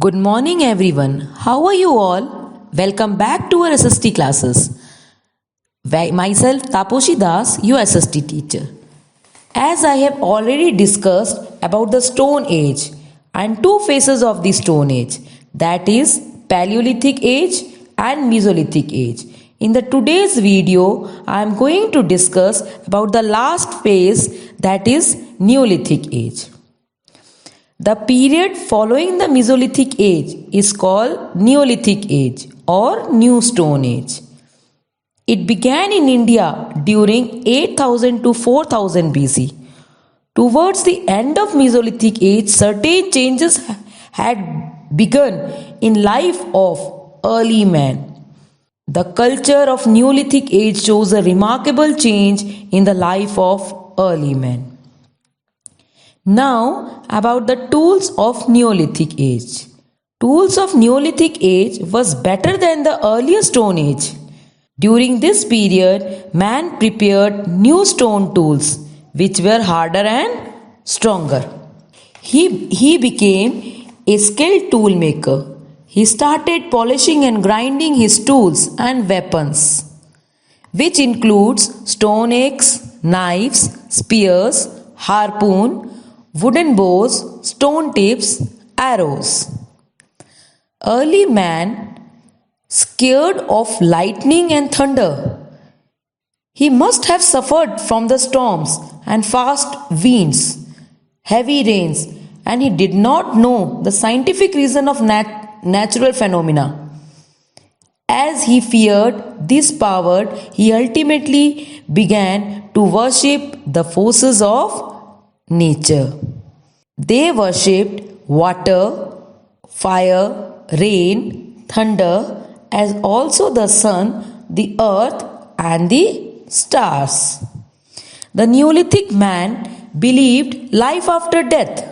Good morning, everyone. How are you all? Welcome back to our SST classes. Myself, Taposhi Das, your SST teacher. As I have already discussed about the Stone Age and two phases of the Stone Age, that is Paleolithic Age and Mesolithic Age. In the today's video, I am going to discuss about the last phase, that is Neolithic Age. The period following the Mesolithic Age is called Neolithic Age or New Stone Age. It began in India during 8000 to 4000 BC. Towards the end of Mesolithic Age, certain changes had begun in life of early man. The culture of Neolithic Age shows a remarkable change in the life of early man. Now about the tools of Neolithic Age. Tools of Neolithic Age was better than the earlier Stone Age. During this period, man prepared new stone tools which were harder and stronger. He became a skilled tool maker. He started polishing and grinding his tools and weapons, which includes stone axe, knives, spears, harpoon, wooden bows, stone tips, arrows. Early man, scared of lightning and thunder, he must have suffered from the storms and fast winds, heavy rains, and he did not know the scientific reason of natural phenomena. As he feared this power, he ultimately began to worship the forces of nature. They worshipped water, fire, rain, thunder, as also the sun, the earth, and the stars. The Neolithic man believed life after death.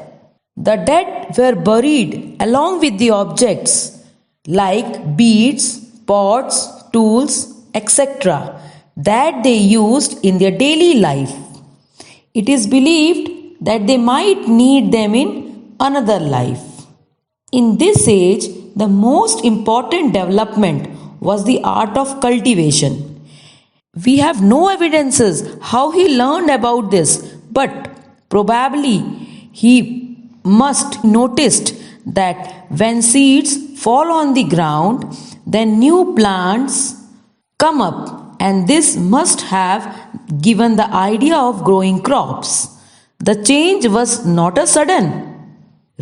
The dead were buried along with the objects like beads, pots, tools, etc. that they used in their daily life. It is believed that they might need them in another life. In this age, the most important development was the art of cultivation. We have no evidences how he learned about this, but probably he must noticed that when seeds fall on the ground, then new plants come up, and this must have given the idea of growing crops. The change was not a sudden.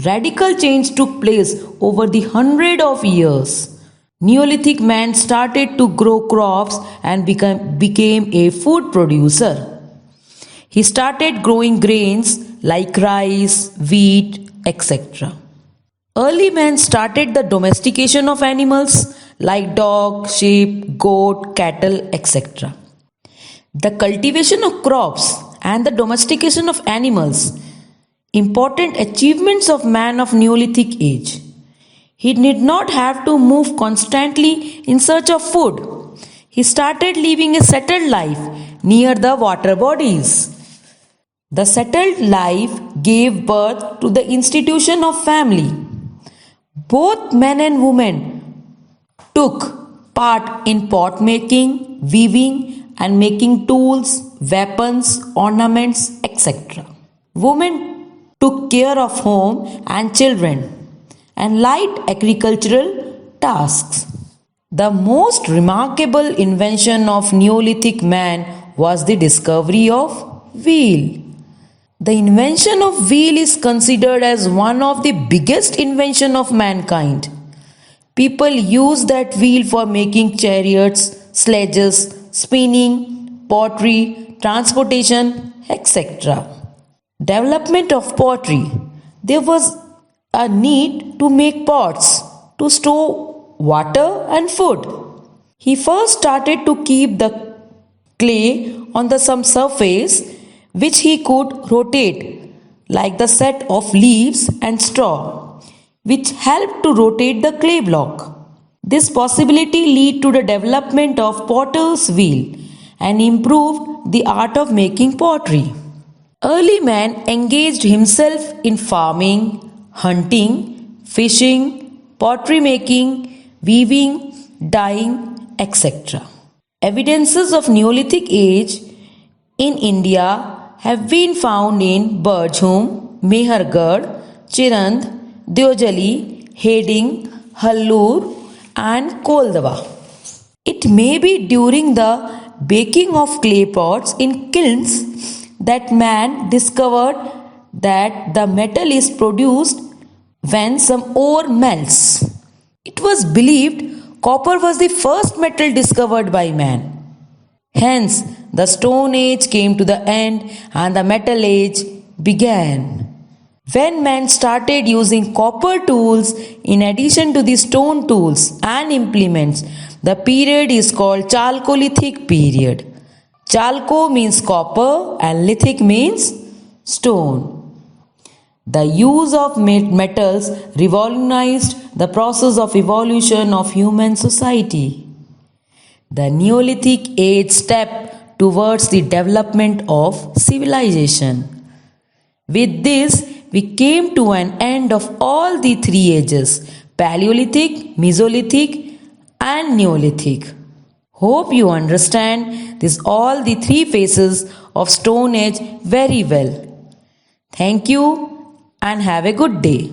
Radical change took place over the hundred of years. Neolithic man started to grow crops and became a food producer. He started growing grains like rice, wheat, etc. Early man started the domestication of animals like dog, sheep, goat, cattle, etc. The cultivation of crops and the domestication of animals, important achievements of man of Neolithic age. He did not have to move constantly in search of food. He started living a settled life near the water bodies. The settled life gave birth to the institution of family. Both men and women took part in pot making, weaving, and making tools, weapons, ornaments, etc. Women took care of home and children and light agricultural tasks. The most remarkable invention of Neolithic man was the discovery of wheel. The invention of wheel is considered as one of the biggest invention of mankind. People use that wheel for making chariots, sledges, spinning, pottery, transportation, etc. Development of pottery. There was a need to make pots to store water and food. He first started to keep the clay on some surface which he could rotate, like the set of leaves and straw, which helped to rotate the clay block. This possibility led to the development of potter's wheel and improved the art of making pottery. Early man engaged himself in farming, hunting, fishing, pottery making, weaving, dyeing, etc. Evidences of Neolithic age in India have been found in Birchhome, Mehergarh, Chirand, Deojali, Heding, Hallur, and Koldava. It may be during the baking of clay pots in kilns that man discovered that the metal is produced when some ore melts. It was believed copper was the first metal discovered by man. Hence, the Stone Age came to the end and the Metal Age began. When man started using copper tools in addition to the stone tools and implements, the period is called Chalcolithic period. Chalco means copper and lithic means stone. The use of metals revolutionized the process of evolution of human society. The Neolithic age stepped towards the development of civilization. With this, we came to an end of all the three ages: Paleolithic, Mesolithic, and Neolithic. Hope you understand all the three phases of Stone Age very well. Thank you and have a good day.